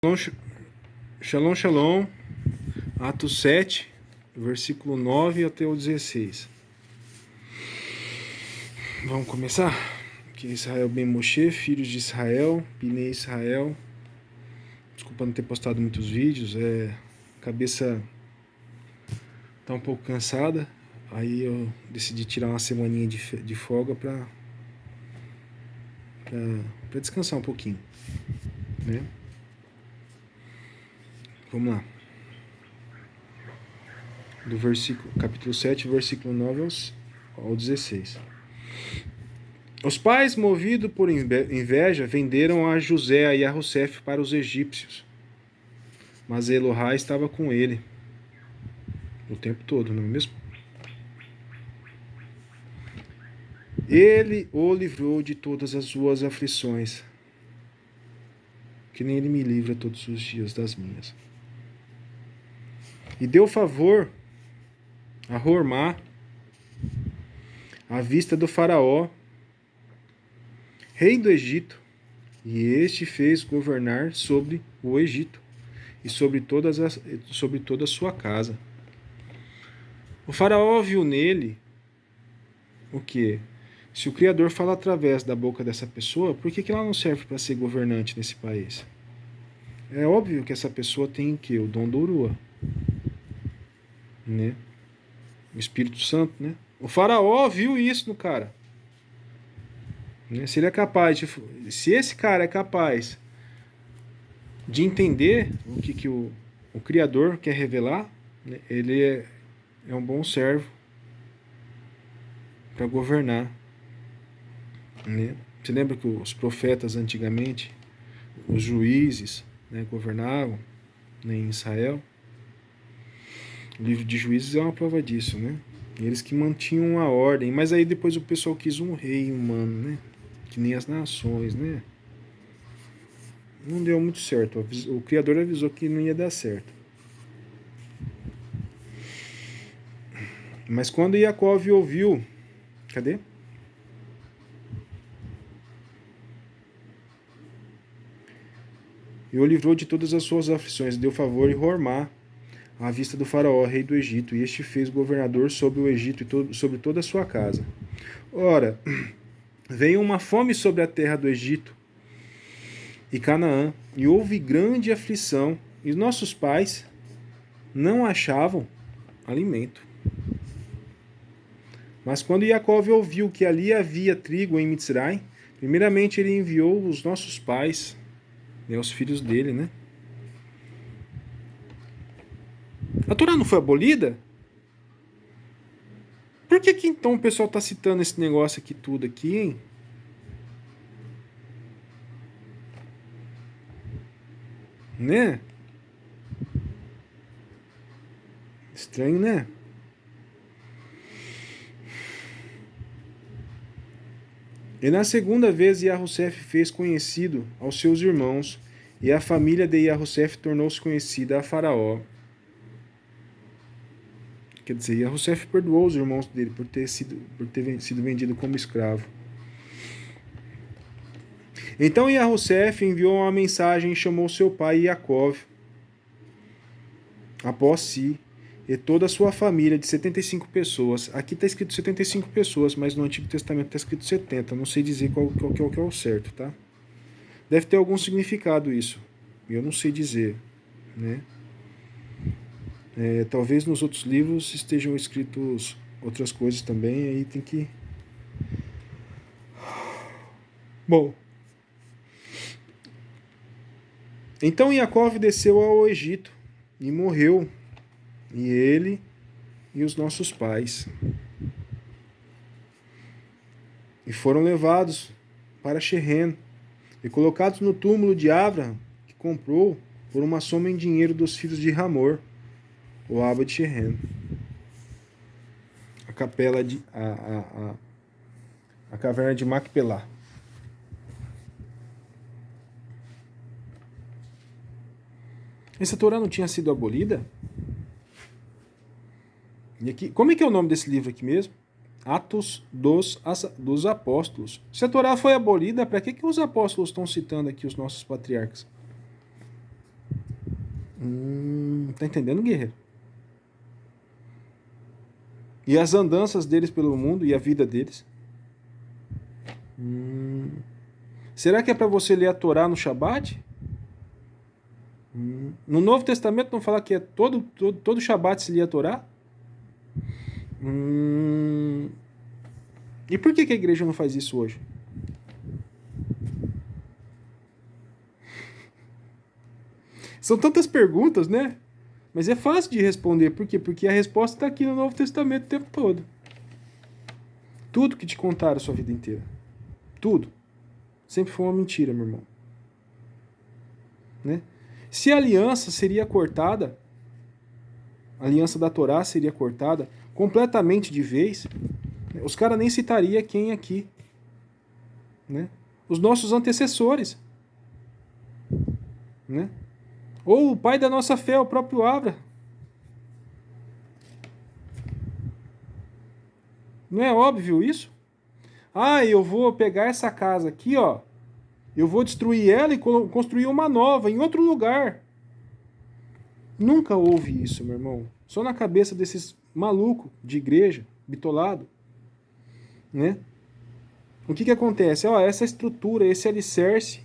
Shalom, shalom, shalom. Atos 7, versículo 9 até o 16. Vamos começar? Que Israel ben Moshe, filhos de Israel, Bnei Israel. Desculpa não ter postado muitos vídeos, cabeça tá um pouco cansada. Aí eu decidi tirar uma semaninha de folga para descansar um pouquinho, né? Vamos lá. Do capítulo 7, versículo 9 ao 16. Os pais, movidos por inveja, venderam a José e a Rossef para os egípcios. Mas Elohá estava com ele o tempo todo, não é mesmo? Ele o livrou de todas as suas aflições, que nem ele me livra todos os dias das minhas. E deu favor a Hormá, à vista do faraó, rei do Egito, e este fez governar sobre o Egito e sobre toda a sua casa. O faraó viu nele o quê? Se o Criador fala através da boca dessa pessoa, por que ela não serve para ser governante nesse país? É óbvio que essa pessoa tem o quê? O dom do Urua, né? O Espírito Santo, né? O faraó viu isso no cara. Se ele é capaz se esse cara é capaz de entender o que o Criador quer revelar, né, ele é um bom servo para governar, né? Você lembra que os profetas antigamente, os juízes, né, governavam, né, em Israel? O livro de Juízes é uma prova disso, né? Eles que mantinham a ordem, mas aí depois o pessoal quis um rei humano, né? Que nem as nações, né? Não deu muito certo. O Criador avisou que não ia dar certo. Mas quando Yaakov ouviu... Cadê? E o livrou de todas as suas aflições, deu favor e Hormá, à vista do faraó, rei do Egito, e este fez governador sobre o Egito e sobre toda a sua casa. Ora, veio uma fome sobre a terra do Egito e Canaã, e houve grande aflição, e nossos pais não achavam alimento. Mas quando Yaakov ouviu que ali havia trigo em Mitzrayim, primeiramente ele enviou os nossos pais, né, os filhos dele, né? A Torá não foi abolida? Por que então o pessoal está citando esse negócio aqui tudo aqui, hein? Né? Estranho, né? E na segunda vez Yahussef fez conhecido aos seus irmãos, e a família de Yahussef tornou-se conhecida a Faraó. Quer dizer, Yahussef perdoou os irmãos dele por ter sido vendido como escravo. Então Yahussef enviou uma mensagem e chamou seu pai Yaakov após si e toda a sua família de 75 pessoas. Aqui está escrito 75 pessoas, mas no Antigo Testamento está escrito 70. Não sei dizer qual que é o certo, tá? Deve ter algum significado isso. Eu não sei dizer, né? Talvez nos outros livros estejam escritos outras coisas também, aí tem que... Bom. Então Yaakov desceu ao Egito e morreu, e ele e os nossos pais. E foram levados para Shehem e colocados no túmulo de Abraham, que comprou por uma soma em dinheiro dos filhos de Hamor, o Abba de Shehem. A capela de... a caverna de Macpelá. Essa Torá não tinha sido abolida? E aqui, como é que é o nome desse livro aqui mesmo? Atos dos Apóstolos. Se a Torá foi abolida, para que os apóstolos estão citando aqui os nossos patriarcas? Tá entendendo, guerreiro? E as andanças deles pelo mundo e a vida deles? Será que é para você ler a Torá no Shabat? No Novo Testamento não fala que é todo Shabat se lia a Torá? E por que a igreja não faz isso hoje? São tantas perguntas, né? Mas é fácil de responder. Por quê? Porque a resposta está aqui no Novo Testamento o tempo todo. Tudo que te contaram a sua vida inteira. Tudo. Sempre foi uma mentira, meu irmão. Né? Se a aliança seria cortada, a aliança da Torá seria cortada completamente de vez, os caras nem citariam quem aqui. Né? Os nossos antecessores. Né? Ou o pai da nossa fé, o próprio Abraão. Não é óbvio isso? Ah, eu vou pegar essa casa aqui, ó. Eu vou destruir ela e construir uma nova em outro lugar. Nunca houve isso, meu irmão. Só na cabeça desses malucos de igreja, bitolado. Né? O que acontece? Ó, essa estrutura, esse alicerce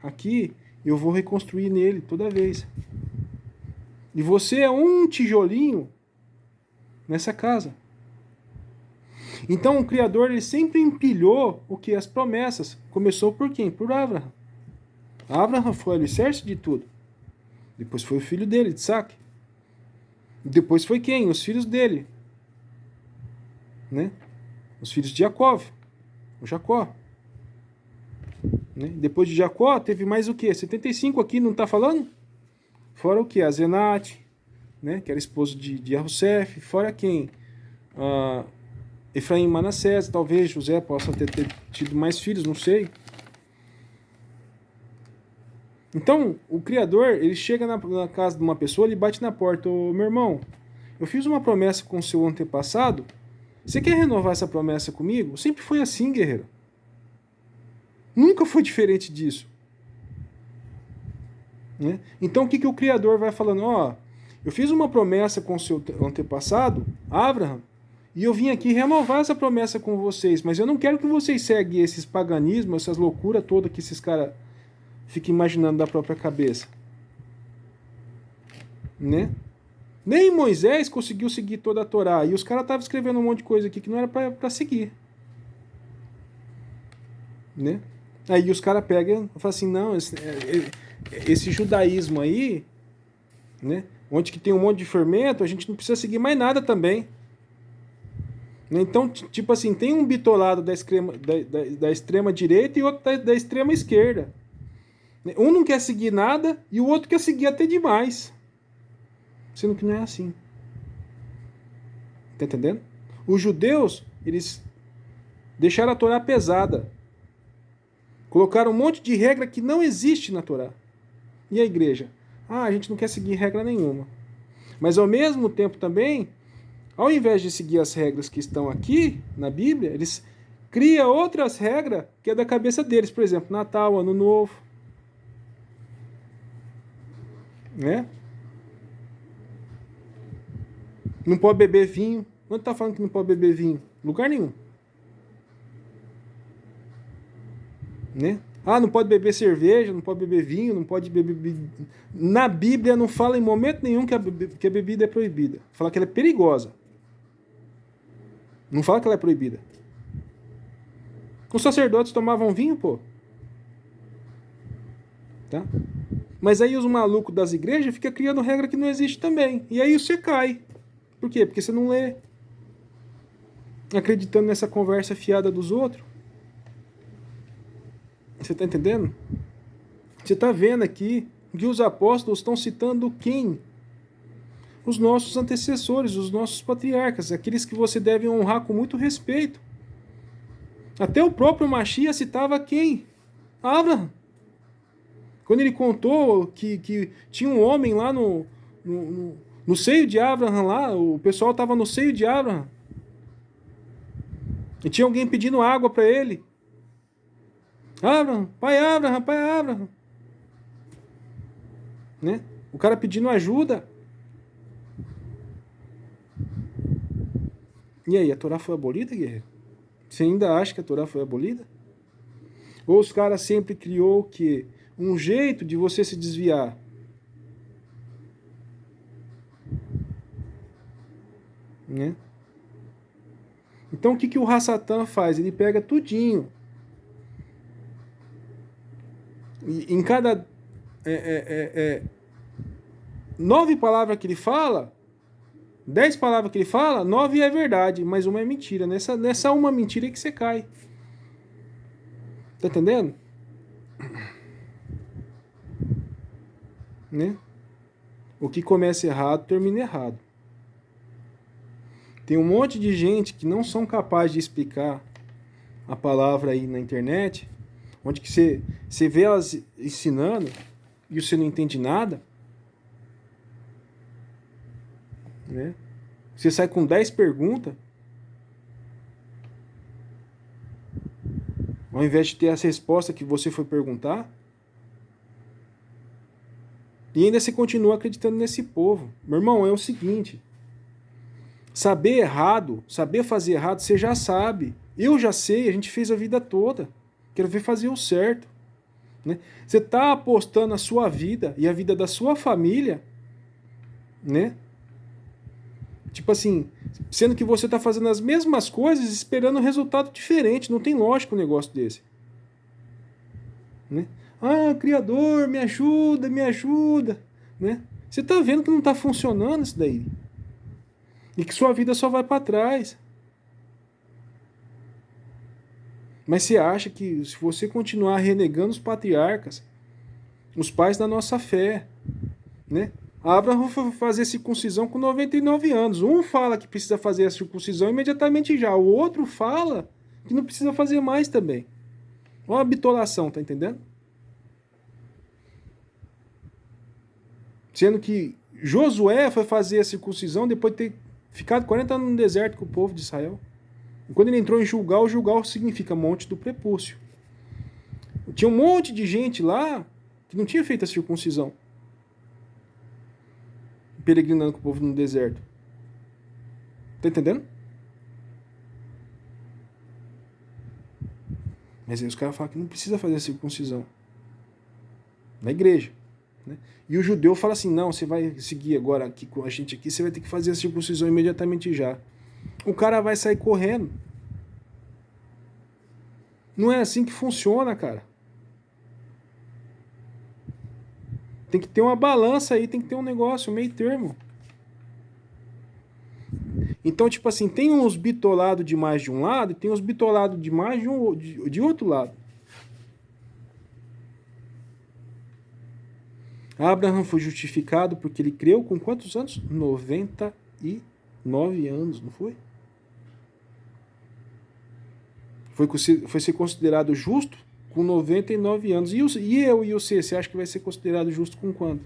aqui, eu vou reconstruir nele toda vez. E você é um tijolinho nessa casa. Então o Criador ele sempre empilhou o que? As promessas. Começou por quem? Por Abraão. Abraão foi o alicerce de tudo. Depois foi o filho dele, Isaac. Depois foi quem? Os filhos dele. Né? Os filhos de Jacó. O Jacó. Né? Depois de Jacó teve mais o quê? 75 aqui, não está falando? Fora o quê? A Zenate, né? Que era esposo de Arrusef. Fora quem? Efraim e Manassés, talvez José possa ter tido mais filhos, não sei. Então, o Criador, ele chega na casa de uma pessoa, ele bate na porta. Ô, meu irmão, eu fiz uma promessa com o seu antepassado, você quer renovar essa promessa comigo? Sempre foi assim, guerreiro. Nunca foi diferente disso. Né? Então, o que o Criador vai falando? Ó, eu fiz uma promessa com o seu antepassado, Abraão, e eu vim aqui renovar essa promessa com vocês, mas eu não quero que vocês seguem esses paganismos, essas loucuras todas que esses caras ficam imaginando da própria cabeça. Né? Nem Moisés conseguiu seguir toda a Torá, e os caras estavam escrevendo um monte de coisa aqui que não era para seguir. Né? Aí os caras pegam e falam assim, não, esse judaísmo aí, né, onde que tem um monte de fermento, a gente não precisa seguir mais nada também. Então, tipo assim, tem um bitolado da extrema direita e outro da extrema esquerda. Um não quer seguir nada e o outro quer seguir até demais. Sendo que não é assim. Tá entendendo? Os judeus, eles deixaram a Torá pesada. Colocaram um monte de regra que não existe na Torá. E a igreja? Ah, a gente não quer seguir regra nenhuma. Mas ao mesmo tempo também, ao invés de seguir as regras que estão aqui na Bíblia, eles criam outras regras que é da cabeça deles. Por exemplo, Natal, Ano Novo. Né? Não pode beber vinho. Onde está falando que não pode beber vinho? Lugar nenhum. Né? Ah, não pode beber cerveja, não pode beber vinho, não pode beber... Na Bíblia não fala em momento nenhum que a bebida é proibida. Fala que ela é perigosa. Não fala que ela é proibida. Os sacerdotes tomavam vinho, pô. Tá? Mas aí os malucos das igrejas ficam criando regra que não existe também. E aí você cai. Por quê? Porque você não lê. Acreditando nessa conversa fiada dos outros. Você está entendendo? Você está vendo aqui que os apóstolos estão citando quem? Os nossos antecessores, os nossos patriarcas, aqueles que você deve honrar com muito respeito. Até o próprio Mashiach citava quem? Abraão. Quando ele contou que tinha um homem lá no seio de Abraão, lá, o pessoal estava no seio de Abraão. E tinha alguém pedindo água para ele. Abraão, pai Abraão, pai Abraão. Né? O cara pedindo ajuda. E aí, a Torá foi abolida, guerreiro? Você ainda acha que a Torá foi abolida? Ou os caras sempre criou o quê? Um jeito de você se desviar. Né? Então o que o Hassatan faz? Ele pega tudinho. E em cada 9 palavras que ele fala, 10 palavras que ele fala, 9 é verdade, mas uma é mentira. Nessa uma mentira é que você cai. Tá entendendo? Né? O que começa errado, termina errado. Tem um monte de gente que não são capazes de explicar a palavra aí na internet, onde que você vê elas ensinando e você não entende nada. Né? Você sai com 10 perguntas, ao invés de ter as respostas que você foi perguntar. E ainda você continua acreditando nesse povo. Meu irmão, é o seguinte: saber errado, saber fazer errado, você já sabe. Eu já sei, a gente fez a vida toda. Quero ver fazer o certo. Né? Você está apostando a sua vida e a vida da sua família, né? Tipo assim, sendo que você está fazendo as mesmas coisas esperando um resultado diferente. Não tem lógica um negócio desse. Né? Ah, Criador, me ajuda, me ajuda. Né? Você está vendo que não está funcionando isso daí. E que sua vida só vai para trás. Mas você acha que se você continuar renegando os patriarcas, os pais da nossa fé, né? Abraão foi fazer circuncisão com 99 anos. Um fala que precisa fazer a circuncisão imediatamente já. O outro fala que não precisa fazer mais também. Olha a bitolação, tá entendendo? Sendo que Josué foi fazer a circuncisão depois de ter ficado 40 anos no deserto com o povo de Israel. E quando ele entrou em Gilgal, Gilgal significa monte do prepúcio. Tinha um monte de gente lá que não tinha feito a circuncisão, peregrinando com o povo no deserto. Tá entendendo? Mas aí os caras falam que não precisa fazer a circuncisão na igreja. Né? E o judeu fala assim: não, você vai seguir agora aqui com a gente aqui, você vai ter que fazer a circuncisão imediatamente já. O cara vai sair correndo. Não é assim que funciona, cara. Tem que ter uma balança aí, tem que ter um negócio, um meio termo. Então, tipo assim, tem uns bitolados demais de um lado e tem uns bitolados demais de outro lado. Abraão foi justificado porque ele creu com quantos anos? 99 anos, não foi? Foi ser considerado justo com 99 anos. E eu e você acha que vai ser considerado justo com quanto?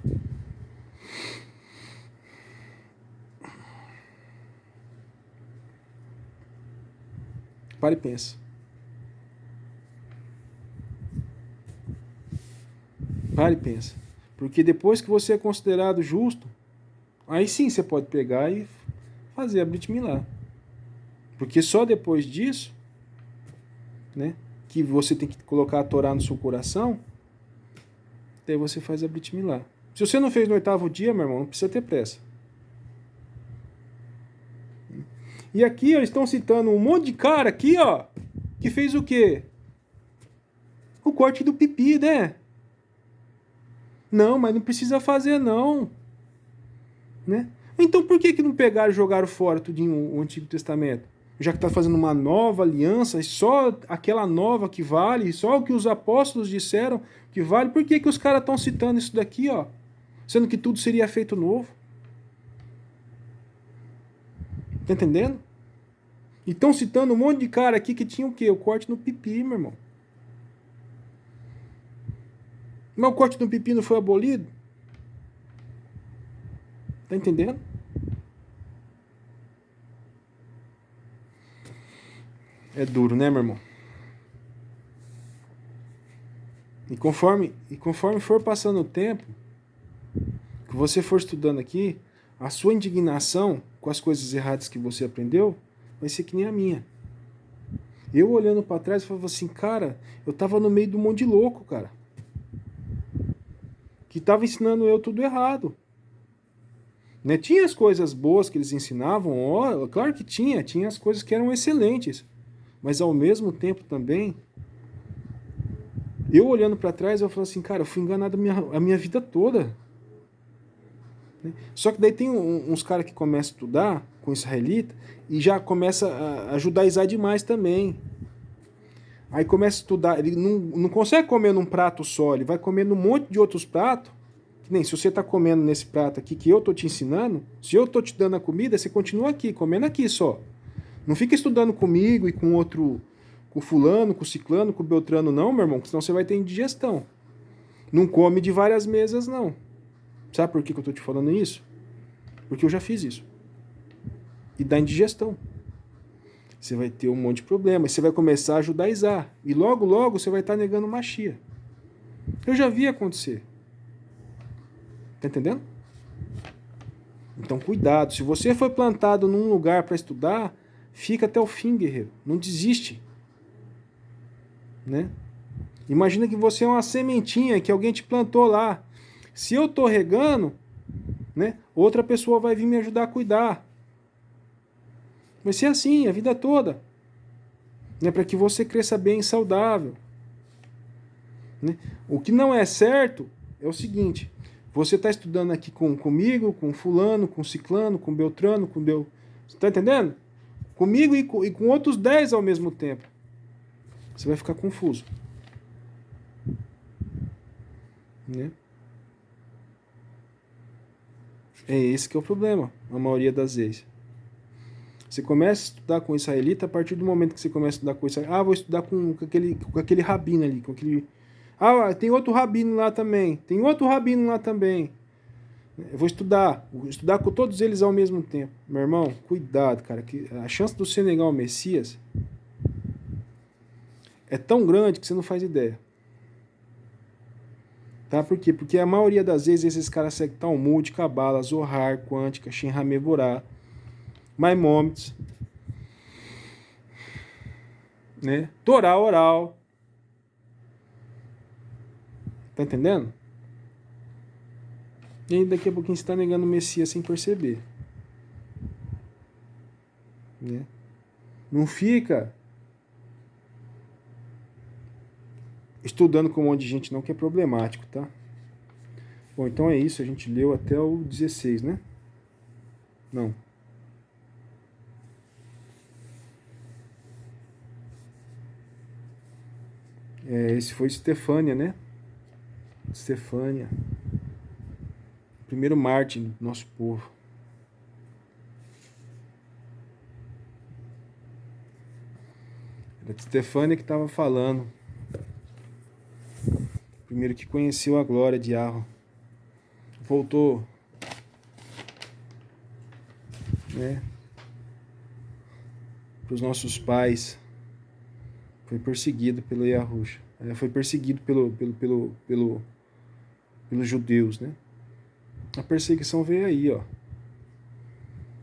Para e pensa. Para e pensa. Porque depois que você é considerado justo, aí sim você pode pegar e fazer a Brit Milá. Porque só depois disso, né, que você tem que colocar a Torá no seu coração, daí você faz a Brit Milá. Se você não fez no 8º dia, meu irmão, não precisa ter pressa. E aqui eles estão citando um monte de cara aqui, ó, que fez o quê? O corte do pipi, né? Não, mas não precisa fazer não. Né? Então por que não pegaram e jogaram fora tudinho o Antigo Testamento? Já que está fazendo uma nova aliança, só aquela nova que vale, só o que os apóstolos disseram que vale, por que os caras estão citando isso daqui, ó? Sendo que tudo seria feito novo. Tá entendendo? E estão citando um monte de cara aqui que tinha o quê? O corte no pipi, meu irmão. Mas o corte no pipi não foi abolido? Tá entendendo? É duro, né, meu irmão? E conforme for passando o tempo, que você for estudando aqui, a sua indignação com as coisas erradas que você aprendeu vai ser que nem a minha. Eu olhando para trás, eu falava assim, cara, eu tava no meio de um monte de louco, cara. Que tava ensinando eu tudo errado. Né? Tinha as coisas boas que eles ensinavam, ó, claro que tinha as coisas que eram excelentes. Mas ao mesmo tempo também, eu olhando para trás, eu falo assim, cara, eu fui enganado a minha vida toda. Só que daí tem uns caras que começam a estudar com israelita e já começa a judaizar demais também. Aí começa a estudar, ele não consegue comer num prato só, ele vai comer num monte de outros pratos. Que nem se você está comendo nesse prato aqui que eu tô te ensinando, se eu tô te dando a comida, você continua aqui, comendo aqui só. Não fica estudando comigo e com outro, com fulano, com ciclano, com beltrano não, meu irmão, senão você vai ter indigestão. Não come de várias mesas não. Sabe por que eu tô te falando isso? Porque eu já fiz isso. E dá indigestão. Você vai ter um monte de problemas. Você vai começar a judaizar. E logo, logo você vai estar negando Machia. Eu já vi acontecer. Tá entendendo? Então cuidado. Se você foi plantado num lugar para estudar, fica até o fim, guerreiro. Não desiste. Né? Imagina que você é uma sementinha que alguém te plantou lá. Se eu tô regando, né, outra pessoa vai vir me ajudar a cuidar. Vai ser assim a vida toda. Né, para que você cresça bem e saudável. Né? O que não é certo é o seguinte: você está estudando aqui comigo, com fulano, com ciclano, com beltrano, com Você está entendendo? Comigo e com outros 10 ao mesmo tempo. Você vai ficar confuso. Né? É esse que é o problema, a maioria das vezes. Você começa a estudar com israelita, a partir do momento que você começa a estudar com israelita, vou estudar com aquele rabino ali, com aquele... tem outro rabino lá também, tem outro rabino lá também. Eu vou estudar com todos eles ao mesmo tempo. Meu irmão, cuidado, cara, que a chance de você negar o Messias é tão grande que você não faz ideia. Tá? Por quê? Porque a maioria das vezes esses caras seguem Talmud, Cabala, Zohar, Quântica, Shin Hamevorá, Maimônides, né? Torá oral. Tá entendendo? E aí daqui a pouquinho você está negando o Messias sem perceber. Né? Não fica estudando com um monte de gente não, que é problemático, tá? Bom, então é isso, a gente leu até o 16, né? Não. Esse foi Estefânia, né? Estefânia. Primeiro mártir do nosso povo. Era Estefânia que estava falando. Primeiro que conheceu a glória de Yahweh. Voltou, né, para os nossos pais. Foi perseguido pelo Yahusha. Foi perseguido pelos judeus, né? A perseguição veio aí, ó.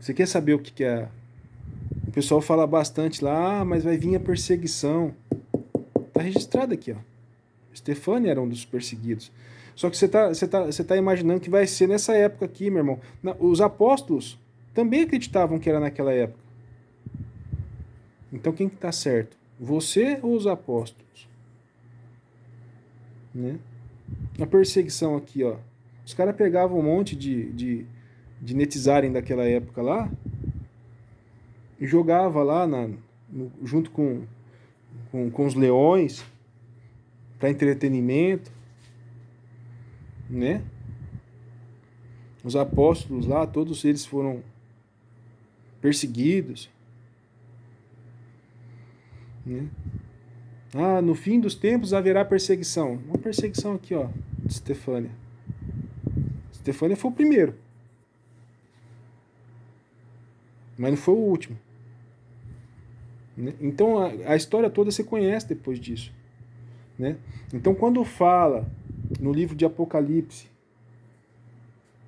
Você quer saber o que é? O pessoal fala bastante lá, mas vai vir a perseguição. Tá registrado aqui, ó. Estefânia era um dos perseguidos. Só que você tá imaginando que vai ser nessa época aqui, meu irmão. Os apóstolos também acreditavam que era naquela época. Então quem que tá certo? Você ou os apóstolos? Né? A perseguição aqui, ó. Os caras pegavam um monte de netizarem daquela época lá e jogava lá junto com os leões para entretenimento, né? Os apóstolos lá, todos eles foram perseguidos, né? No fim dos tempos haverá perseguição. Uma perseguição aqui, ó, de Estefânia. Estefânia foi o primeiro, mas não foi o último. Né? Então a história toda você conhece depois disso. Né? Então quando fala no livro de Apocalipse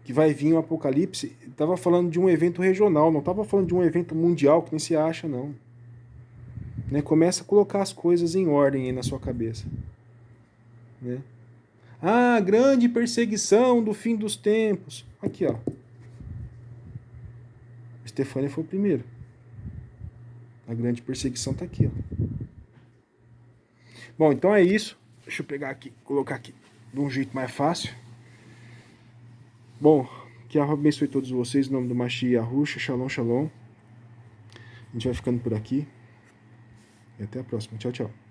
que vai vir o Apocalipse, estava falando de um evento regional, não estava falando de um evento mundial que nem se acha, não. Né? Começa a colocar as coisas em ordem aí na sua cabeça. Né? Ah, grande perseguição do fim dos tempos. Aqui, ó. Estefânia foi o primeiro. A grande perseguição está aqui, ó. Bom, então é isso. Deixa eu pegar aqui, colocar aqui de um jeito mais fácil. Bom, que Allah abençoe todos vocês, em nome do Mashiach Yahushua, Shalom, Shalom. A gente vai ficando por aqui. E até a próxima. Tchau, tchau.